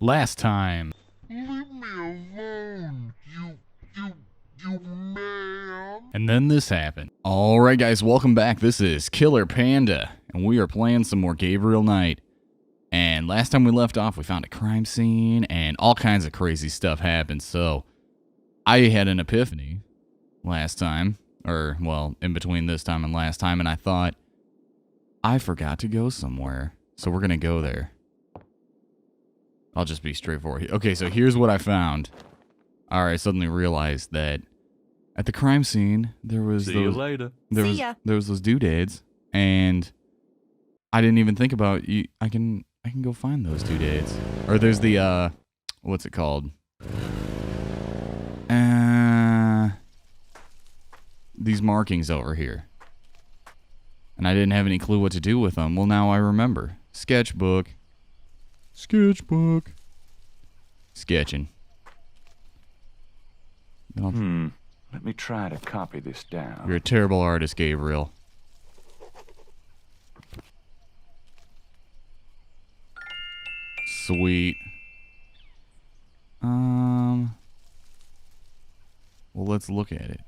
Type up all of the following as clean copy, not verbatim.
Last time. Leave me alone, you man. And then this happened. Alright guys, welcome back. This is Killer Panda, and we are playing some more Gabriel Night. And last time we left off, we found a crime scene, and all kinds of crazy stuff happened. So, I had an epiphany last time, or, well, in between this time and last time, and I thought, I forgot to go somewhere. So we're gonna go there. I'll just be straightforward. Okay, so here's what I found. Alright, I suddenly realized that at the crime scene, there was See you later. there was those doodads, and I didn't even think about you. I can go find those doodads. Or there's the what's it called? These markings over here. And I didn't have any clue what to do with them. Well, now I remember. Sketchbook. Sketchbook. Sketching. Let me try to copy this down. You're a terrible artist, Gabriel. Sweet. Well, let's look at it.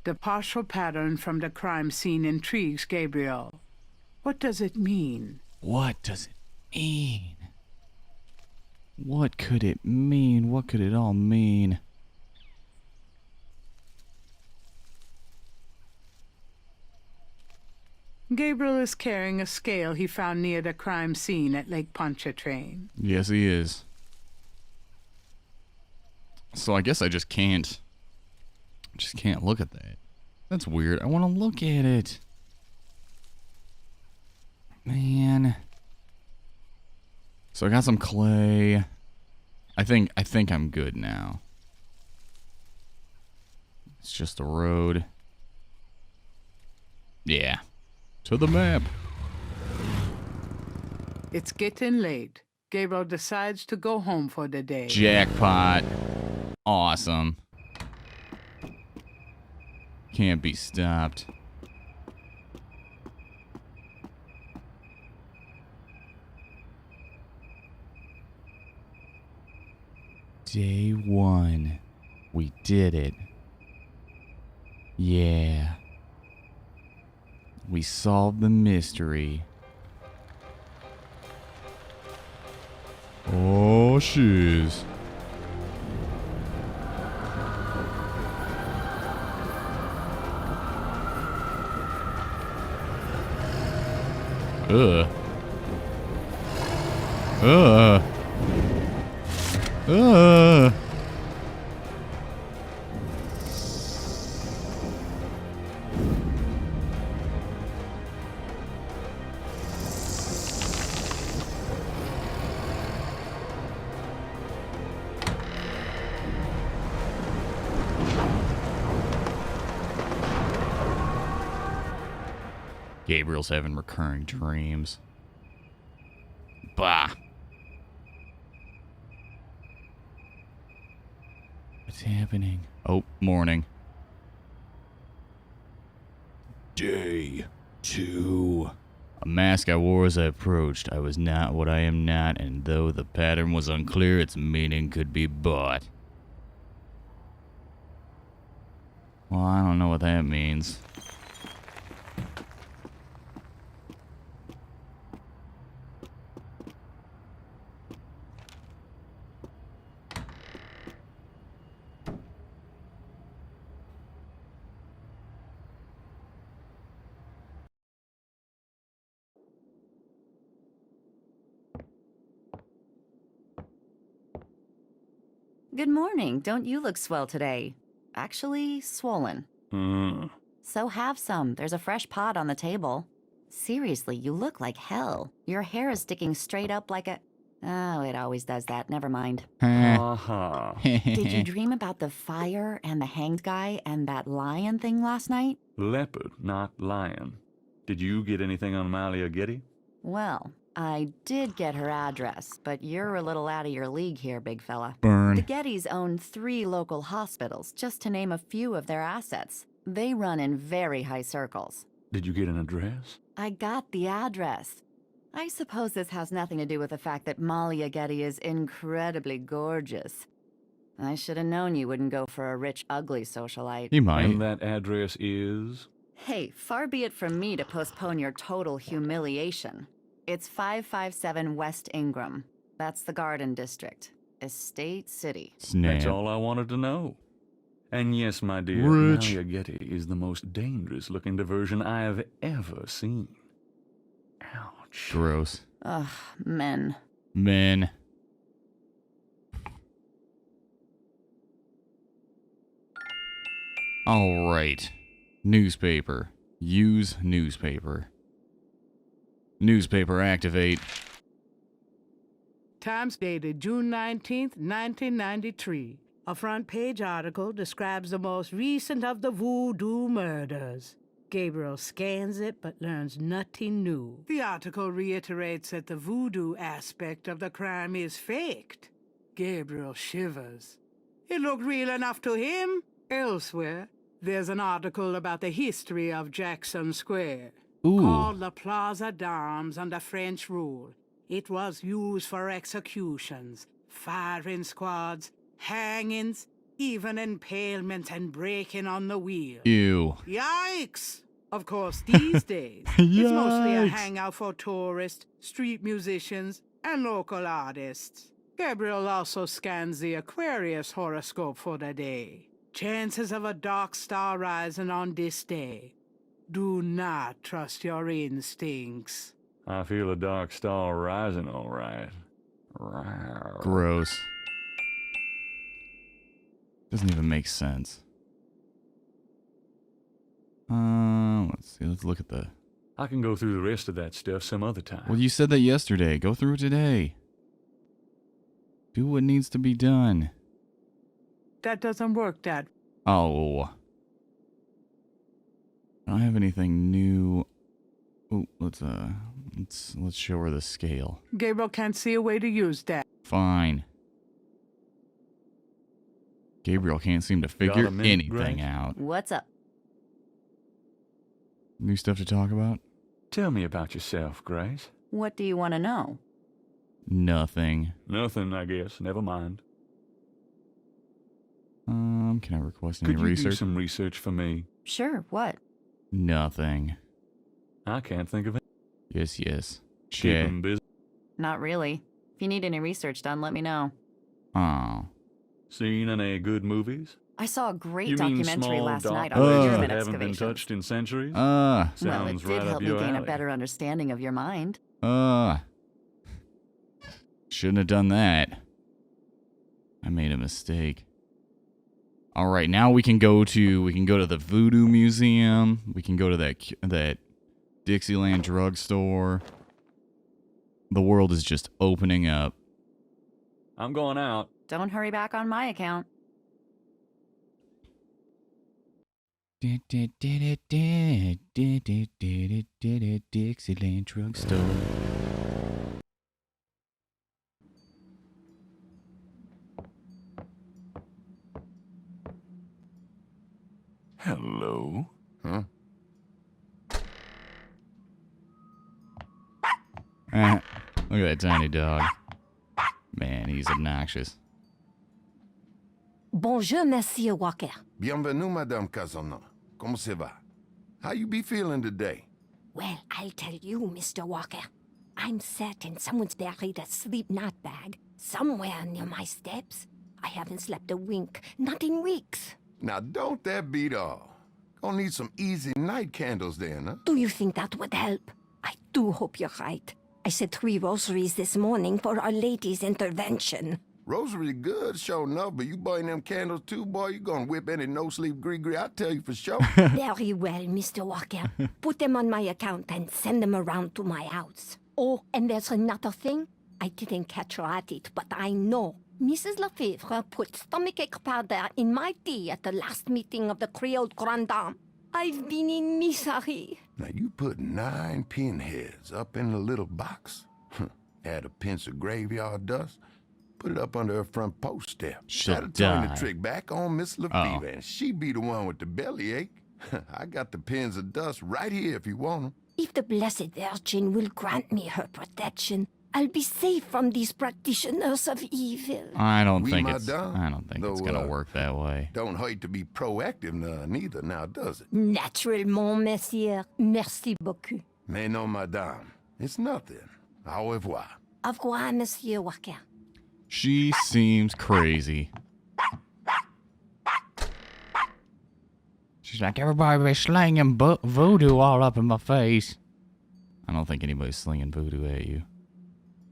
The partial pattern from the crime scene intrigues Gabriel. What does it mean? What does it mean? What could it mean? What could it all mean? Gabriel is carrying a scale he found near the crime scene at Lake Pontchartrain. Yes, he is. So I guess I just can't look at that. That's weird. I want to look at it. Man. So I got some clay. I think I'm good now. It's just a road. Yeah. To the map. It's getting late. Gabriel decides to go home for the day. Jackpot. Awesome. Can't be stopped. Day 1. We did it. Yeah. We solved the mystery. Oh, shiz. Ugh. Ugh. Ugh. Gabriel's having recurring dreams. Bah. What's happening? Oh, morning. Day 2. A mask I wore as I approached. I was not what I am not, and though the pattern was unclear, its meaning could be bought. Well, I don't know what that means. Good morning. Don't you look swell today? Actually, swollen. So have some. There's a fresh pot on the table. Seriously, you look like hell. Your hair is sticking straight up like a... Oh, it always does that. Never mind. Did you dream about the fire and the hanged guy and that lion thing last night? Leopard, not lion. Did you get anything on Malia Getty? Well, I did get her address, but you're a little out of your league here, big fella. Burn. The Gettys own 3 local hospitals, just to name a few of their assets. They run in very high circles. Did you get an address? I got the address. I suppose this has nothing to do with the fact that Malia Getty is incredibly gorgeous. I should have known you wouldn't go for a rich, ugly socialite. He might. And that address is? Hey, far be it from me to postpone your total humiliation. It's 557 West Ingram. That's the Garden District. Estate City. Snap. That's all I wanted to know. And yes, my dear, Rich. Malia Getty is the most dangerous-looking diversion I have ever seen. Ouch. Gross. Ugh, men. Men. All right. Newspaper. Use newspaper. Newspaper activate. Times dated June 19th, 1993. A front-page article describes the most recent of the voodoo murders. Gabriel scans it but learns nothing new. The article reiterates that the voodoo aspect of the crime is faked. Gabriel shivers. It looked real enough to him. Elsewhere, there's an article about the history of Jackson Square. Ooh. Called the Plaza d'Armes under French rule. It was used for executions, firing squads, hangings, even impalements and breaking on the wheel. Ew. Yikes! Of course, these days, it's mostly a Yikes. hangout for tourists, street musicians, and local artists. Gabriel also scans the Aquarius horoscope for the day. Chances of a dark star rising on this day. Do not trust your instincts. I feel a dark star rising, all right. Rawr. Gross. Doesn't even make sense. Let's see. Let's look at the... I can go through the rest of that stuff some other time. Well, you said that yesterday. Go through it today. Do what needs to be done. That doesn't work, Dad. Oh. I don't have anything new. Oh, let's show her the scale. Gabriel can't see a way to use that. Fine. Gabriel can't seem to figure Got a minute, anything Grace? out. What's up? New stuff to talk about? Tell me about yourself, Grace. What do you want to know? Nothing. Nothing, I guess. Never mind. Can I request any Could you do research? some research for me? Sure, what? Nothing. I can't think of it. Yes. Keep Check. 'em busy. Not really. If you need any research done, let me know. Oh. Seen any good movies? I saw a great You mean documentary small last dark night places on Oh. pyramid that haven't been excavations. touched in centuries? Well, it Sounds did right help up me your gain a alley. better understanding of your mind. Shouldn't have done that. I made a mistake. All right, now we can go to the Voodoo Museum. We can go to that Dixieland drugstore. The world is just opening up. I'm going out. Don't hurry back on my account. Dixieland drugstore. Hello? Huh? Look at that tiny dog. Man, he's obnoxious. Bonjour, Monsieur Walker. Bienvenue, Madame Casona. Comment ça va? How you be feeling today? Well, I'll tell you, Mr. Walker. I'm certain someone's buried a sleep night bag somewhere near my steps. I haven't slept a wink, not in weeks. Now, don't that beat all? Gonna need some easy night candles then, huh? Do you think that would help? I do hope you're right. I said 3 rosaries this morning for Our Lady's intervention. Rosary good, sure enough, but you burn them candles too, boy, you gonna whip any no-sleep gree-gree, I tell you for sure. Very well, Mr. Walker. Put them on my account and send them around to my house. Oh, and there's another thing. I didn't catch her at it, but I know. Mrs. Lefebvre put stomachache powder in my tea at the last meeting of the Creole Grand Dame. I've been in misery. Now, you put 9 pinheads up in a little box, add a pinch of graveyard dust, put it up under her front post step. She'll That'll turn die. the trick back on Miss Lefebvre, and she be the one with the bellyache. I got the pins of dust right here if you want them. If the Blessed Virgin will grant me her protection, I'll be safe from these practitioners of evil. I don't Oui, think madame. it's gonna work that way. Don't hurt to be proactive neither now, does it? Naturellement, monsieur. Merci beaucoup. Mais non, madame. It's nothing. Au revoir. Au revoir, Monsieur Walker. She seems crazy. She's like, everybody be slinging voodoo all up in my face. I don't think anybody's slinging voodoo at you.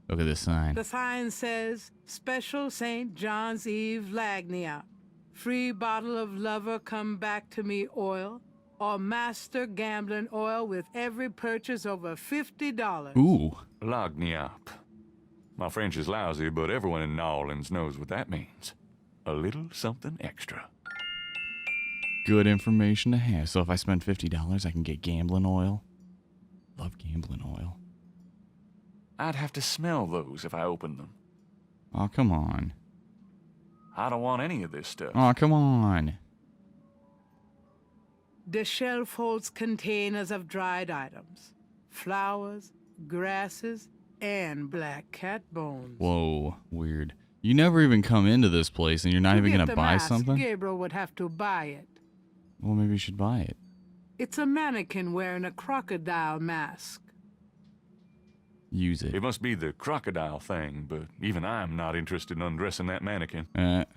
Look at this sign. The sign says, Special St. John's Eve Lagnia. Free bottle of lover come back to me oil. Or master gambling oil with every purchase over $50. Ooh. Lagniappe. My French is lousy, but everyone in New Orleans knows what that means. A little something extra. Good information to have. So if I spend $50, I can get gambling oil. Love gambling oil. I'd have to smell those if I opened them. Oh, come on. I don't want any of this stuff. Oh, come on. The shelf holds containers of dried items, flowers, grasses, and black cat bones. Whoa, weird. You never even come into this place and you're not even To gonna get the buy mask, something? Gabriel would have to buy it. Well, maybe you should buy it. It's a mannequin wearing a crocodile mask. Use it. It must be the crocodile thing, but even I'm not interested in undressing that mannequin. That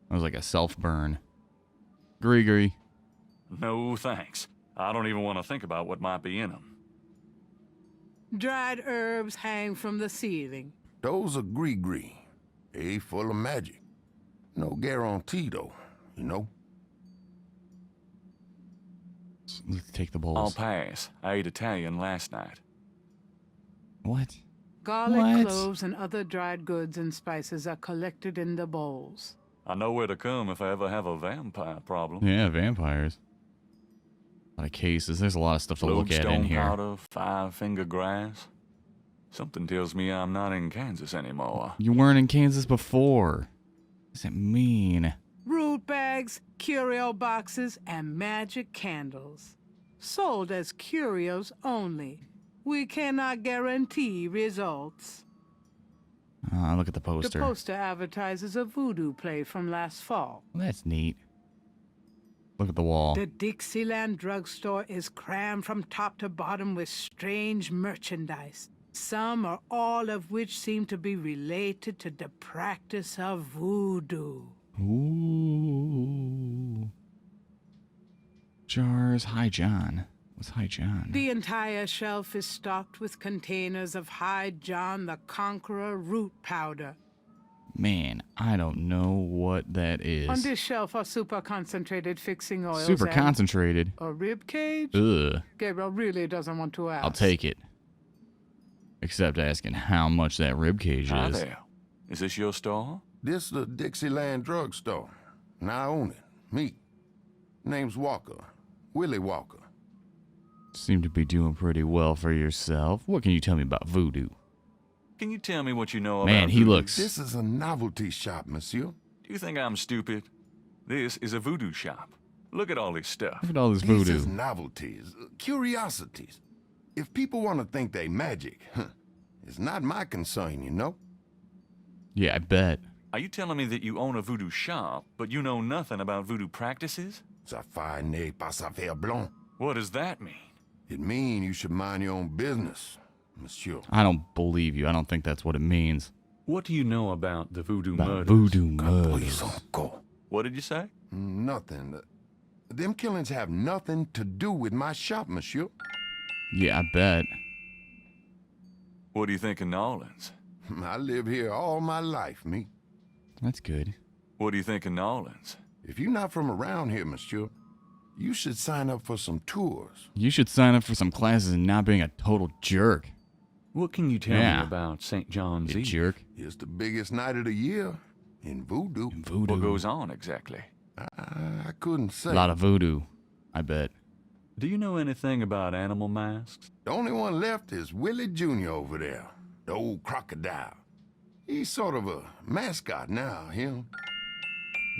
was like a self-burn. Gree. No thanks. I don't even want to think about what might be in them. Dried herbs hang from the ceiling. Those are gris-gris. They full of magic. No guarantee, though, you know? Let's take the I'll bowls. pass. I ate Italian last night. What? Garlic, What? cloves, and other dried goods and spices are collected in the bowls. I know where to come if I ever have a vampire problem. Yeah, vampires. A lot of cases. There's a lot of stuff to look at in Lodestone here. powder, five-finger grass. Something tells me I'm not in Kansas anymore. You weren't in Kansas before. What does that mean? Root bags, curio boxes, and magic candles. Sold as curios only. We cannot guarantee results. Look at the poster. The poster advertises a voodoo play from last fall. Well, that's neat. Look at the wall. The Dixieland drugstore is crammed from top to bottom with strange merchandise, some or all of which seem to be related to the practice of voodoo. Ooh. Jars. Hi, John. What's Hi, John? The entire shelf is stocked with containers of High John the Conqueror root powder. Man, I don't know what that is. On this shelf are super concentrated fixing oils. Super and concentrated. a rib cage? Ugh. Gabriel really doesn't want to ask. I'll take it. Except asking how much that rib cage Hi is. there. Is this your store? This the Dixieland drugstore, and I own it. Me. Name's Walker. Willy Walker. Seem to be doing pretty well for yourself. What can you tell me about voodoo? Can you tell me what you know about Man, he voodoo? looks... This is a novelty shop, monsieur. Do you think I'm stupid? This is a voodoo shop. Look at all this stuff. Look at all this These voodoo. is novelties, curiosities. If people want to think they magic, it's not my concern, you know? Yeah, I bet. Are you telling me that you own a voodoo shop, but you know nothing about voodoo practices? Ça n'est pas ça faire blanc. What does that mean? It mean you should mind your own business, monsieur. I don't believe you. I don't think that's what it means. What do you know about the voodoo About murders? voodoo murders. Capoisonco. What did you say? Nothing. Them killings have nothing to do with my shop, monsieur. Yeah, I bet. What do you think of New Orleans? I live here all my life, me. That's good. What do you think of New Orleans? If you're not from around here, monsieur, you should sign up for some tours. You should sign up for some classes and not being a total jerk. What can you tell Yeah. me about St. John's You Eve? jerk. It's the biggest night of the year in voodoo. Voodoo. What goes on exactly? I couldn't say. A lot of voodoo, I bet. Do you know anything about animal masks? The only one left is Willy Jr. over there, the old crocodile. He's sort of a mascot now, him.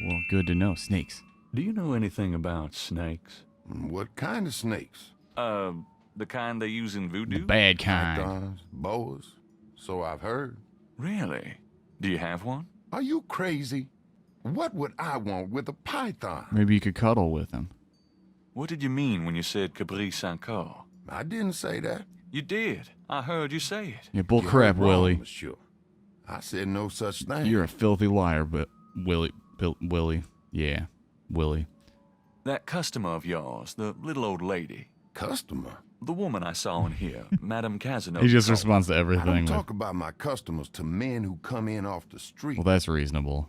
Well, good to know. Snakes. Do you know anything about snakes? What kind of snakes? The kind they use in voodoo? The bad kind. Pythons, boas, so I've heard. Really? Do you have one? Are you crazy? What would I want with a python? Maybe you could cuddle with him. What did you mean when you said Capri Sanko? I didn't say that. You did. I heard you say it. Yeah, bull You crap, heard wrong, Willy. Monsieur. I said no such thing. You're a filthy liar, but Willy. Yeah, Willy. That customer of yours, the little old lady, Customer? the woman I saw in here, Madame Casanova. He just responds to I everything don't with, talk about my customers to men who come in off the street. well, that's reasonable.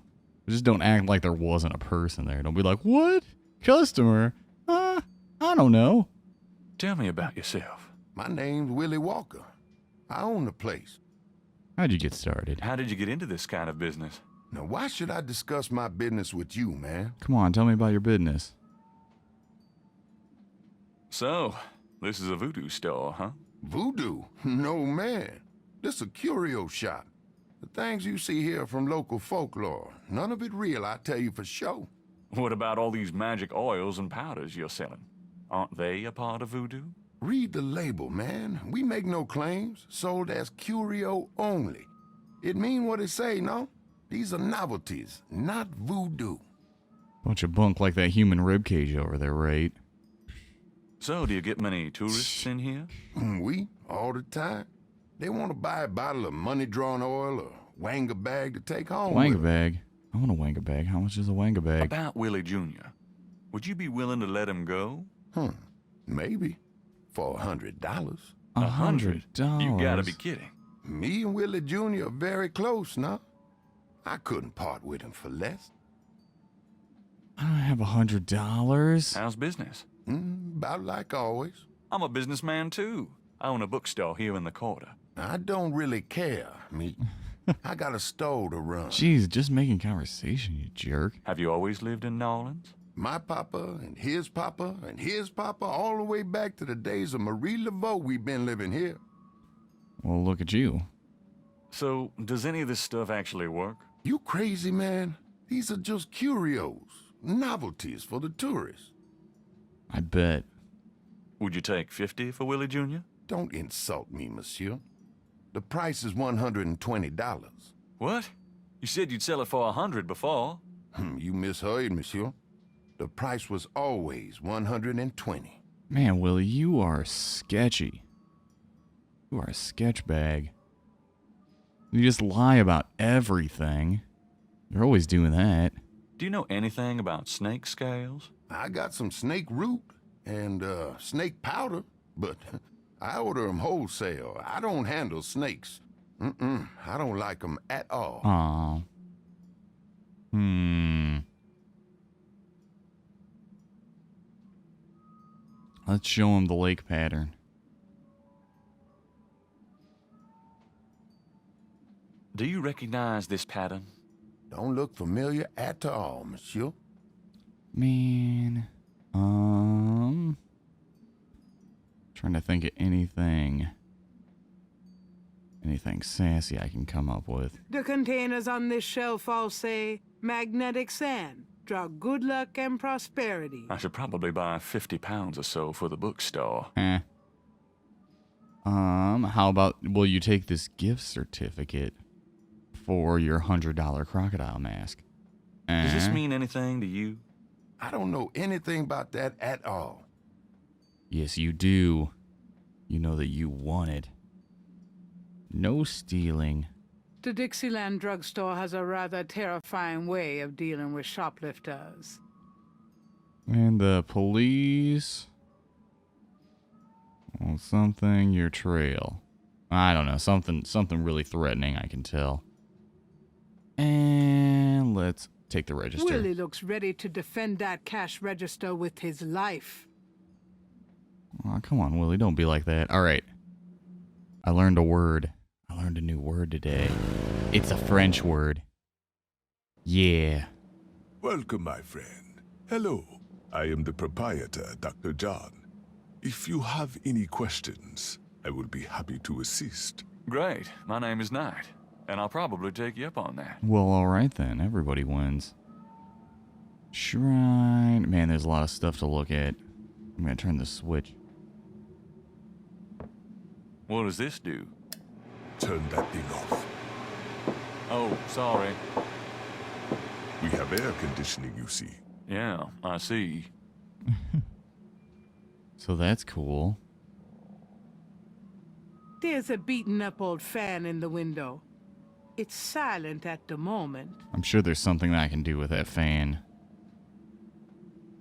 Just don't act like there wasn't a person there. Don't be like, what? Customer? I don't know. Tell me about yourself. My name's Willy Walker. I own the place. How'd you get started? How did you get into this kind of business? Now, why should I discuss my business with you, man? Come on, tell me about your business. So, this is a voodoo store, huh? Voodoo? No, man. This a curio shop. The things you see here from local folklore, none of it real, I tell you for sure. What about all these magic oils and powders you're selling? Aren't they a part of voodoo? Read the label, man. We make no claims. Sold as curio only. It mean what it say, no? These are novelties, not voodoo. Bunch of bunk like that human ribcage over there, right? So, do you get many tourists in here? We, all the time. They want to buy a bottle of money-drawn oil or wanga bag to take home with Wanga 'em. bag. I want a wanga bag. How much is a wanga bag? About Willie Jr., would you be willing to let him go? Maybe. For $100. $100. You gotta be kidding. Me and Willie Jr. are very close now. I couldn't part with him for less. I don't have $100. How's business? About like always. I'm a businessman too. I own a bookstore here in the quarter. I don't really care, me. I got a store to run. Jeez, just making conversation, you jerk. Have you always lived in New Orleans? My papa and his papa and his papa, all the way back to the days of Marie Laveau, we've been living here. Well, look at you. So, does any of this stuff actually work? You crazy, man? These are just curios, novelties for the tourists. I bet. Would you take 50 for Willie Jr.? Don't insult me, monsieur. The price is $120. What? You said you'd sell it for 100 before. You misheard, monsieur. The price was always $120. Man, Willie, you are sketchy. You are a sketch bag. You just lie about everything. You're always doing that. Do you know anything about snake scales? I got some snake root and snake powder, but I order them wholesale. I don't handle snakes. I don't like them at all. Aw. Let's show him the lake pattern. Do you recognize this pattern? Don't look familiar at all, monsieur. Man, trying to think of anything sassy I can come up with. The containers on this shelf all say magnetic sand, draw good luck and prosperity. I should probably buy 50 pounds or so for the bookstore. How about, will you take this gift certificate for your $100 crocodile mask? Does this mean anything to you? I don't know anything about that at all. Yes, you do. You know that you want it. No stealing. The Dixieland drugstore has a rather terrifying way of dealing with shoplifters. And the police. Well, something, your trail. I don't know, something really threatening, I can tell. And let's take the register. Willie looks ready to defend that cash register with his life. Oh, come on, Willie, don't be like that. All right. I learned a word. I learned a new word today. It's a French word. Yeah. Welcome, my friend. Hello. I am the proprietor, Dr. John. If you have any questions, I will be happy to assist. Great. My name is Knight, and I'll probably take you up on that. Well, all right then. Everybody wins. Shrine. Man, there's a lot of stuff to look at. I'm going to turn the switch. What does this do? Turn that thing off. Oh, sorry. We have air conditioning, you see. Yeah, I see. So that's cool. There's a beaten-up old fan in the window. It's silent at the moment. I'm sure there's something that I can do with that fan.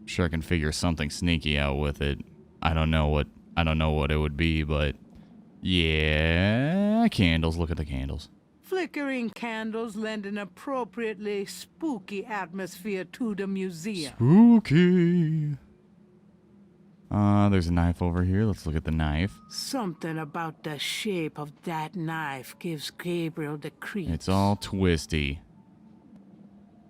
I'm sure I can figure something sneaky out with it. I don't know what it would be, but yeah, candles. Look at the candles. Flickering candles lend an appropriately spooky atmosphere to the museum. Spooky. There's a knife over here. Let's look at the knife. Something about the shape of that knife gives Gabriel the creeps. It's all twisty.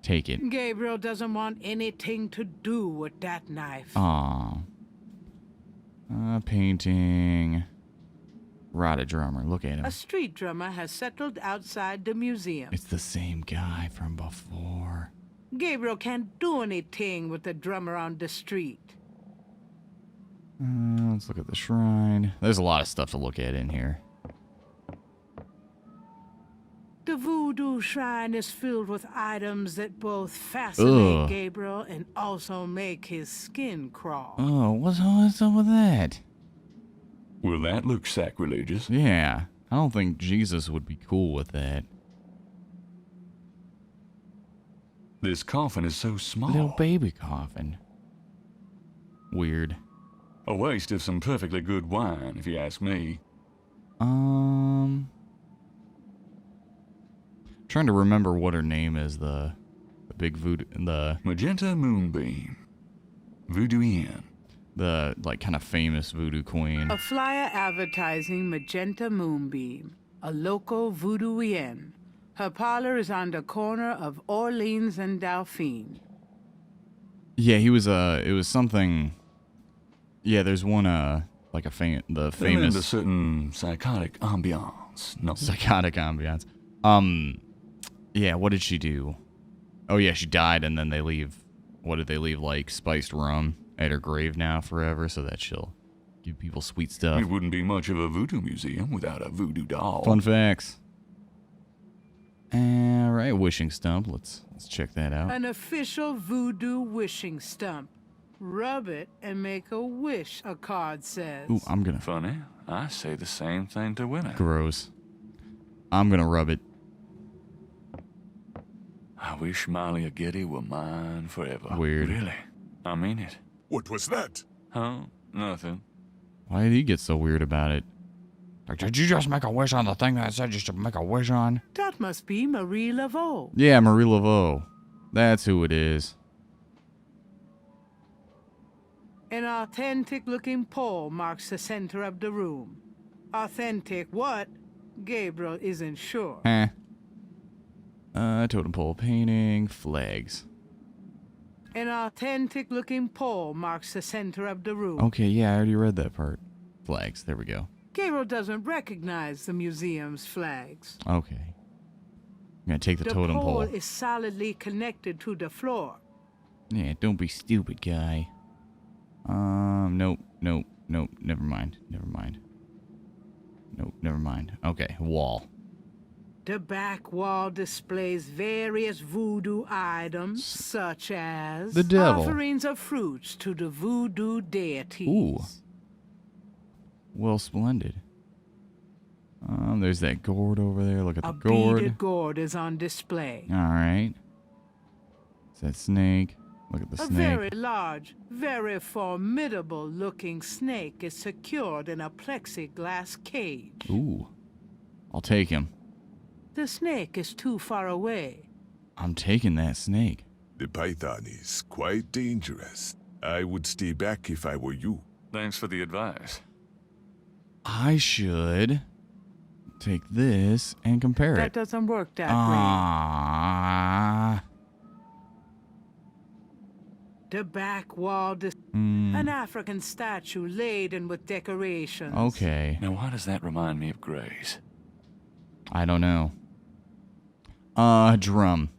Take it. Gabriel doesn't want anything to do with that knife. Aw. Painting. Rotted drummer. Look at him. A street drummer has settled outside the museum. It's the same guy from before. Gabriel can't do anything with the drummer on the street. Let's look at the shrine. There's a lot of stuff to look at in here. The voodoo shrine is filled with items that both fascinate Gabriel and also make his skin crawl. Oh, what's up with that? Will that look sacrilegious? Yeah, I don't think Jesus would be cool with that. This coffin is so small. Little baby coffin. Weird. A waste of some perfectly good wine, if you ask me. Trying to remember what her name is. The big voodoo. Magenta Moonbeam. Voodooian. The like kind of famous voodoo queen. A flyer advertising Magenta Moonbeam, a local voodooian. Her parlor is on the corner of Orleans and Dauphine. Yeah, he was it was something. Yeah, there's one like the famous a certain psychotic ambiance. No. psychotic ambiance. Yeah, what did she do? Oh yeah, she died and then they leave. What did they leave? Like spiced rum at her grave now forever, so that she'll give people sweet stuff. It wouldn't be much of a voodoo museum without a voodoo doll. Fun facts. All right, wishing stump. Let's check that out. An official voodoo wishing stump. Rub it and make a wish, a card says. Ooh, I'm gonna. Funny, I say the same thing to women. Gross. I'm gonna rub it. I wish Molly Getty were mine forever. Weird. Really? I mean it. What was that? Huh? Nothing. Why did he get so weird about it? Like, did you just make a wish on the thing that I said you should make a wish on? That must be Marie Laveau. Yeah, Marie Laveau. That's who it is. An authentic-looking pole marks the center of the room. Authentic what? Gabriel isn't sure. Totem pole painting, flags. An authentic-looking pole marks the center of the room. Okay, yeah, I already read that part. Flags, there we go. Gabriel doesn't recognize the museum's flags. Okay. I'm gonna take the totem pole pole. is solidly connected to the floor. Yeah, don't be stupid, guy. Nope, never mind. Nope, never mind. Okay, wall. The back wall displays various voodoo items, such as the devil. Offerings of fruits to the voodoo deities. Ooh. Well, splendid. There's that gourd over there. Look at the gourd. A beaded gourd is on display. All right. Is that snake? Look at the A snake. very large, very formidable-looking snake is secured in a plexiglass cage. Ooh. I'll take him. The snake is too far away. I'm taking that snake. The python is quite dangerous. I would stay back if I were you. Thanks for the advice. I should take this and compare That it. doesn't work that way. Ah. The back wall an African statue laden with decorations. Okay. Now, why does that remind me of Grace? I don't know. Drum.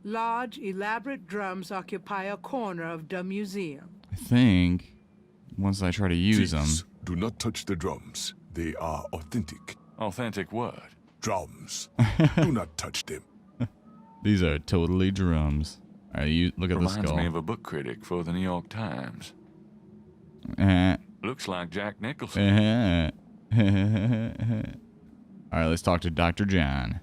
Large, elaborate drums occupy a corner of the museum. I think once I try to use them. Please, do not touch the drums. They are authentic. Authentic what? Drums. Do not touch them. These are totally drums. All right, you look at the Reminds skull. me of a book critic for the New York Times. Looks like Jack Nicholson. All right, let's talk to Dr. John.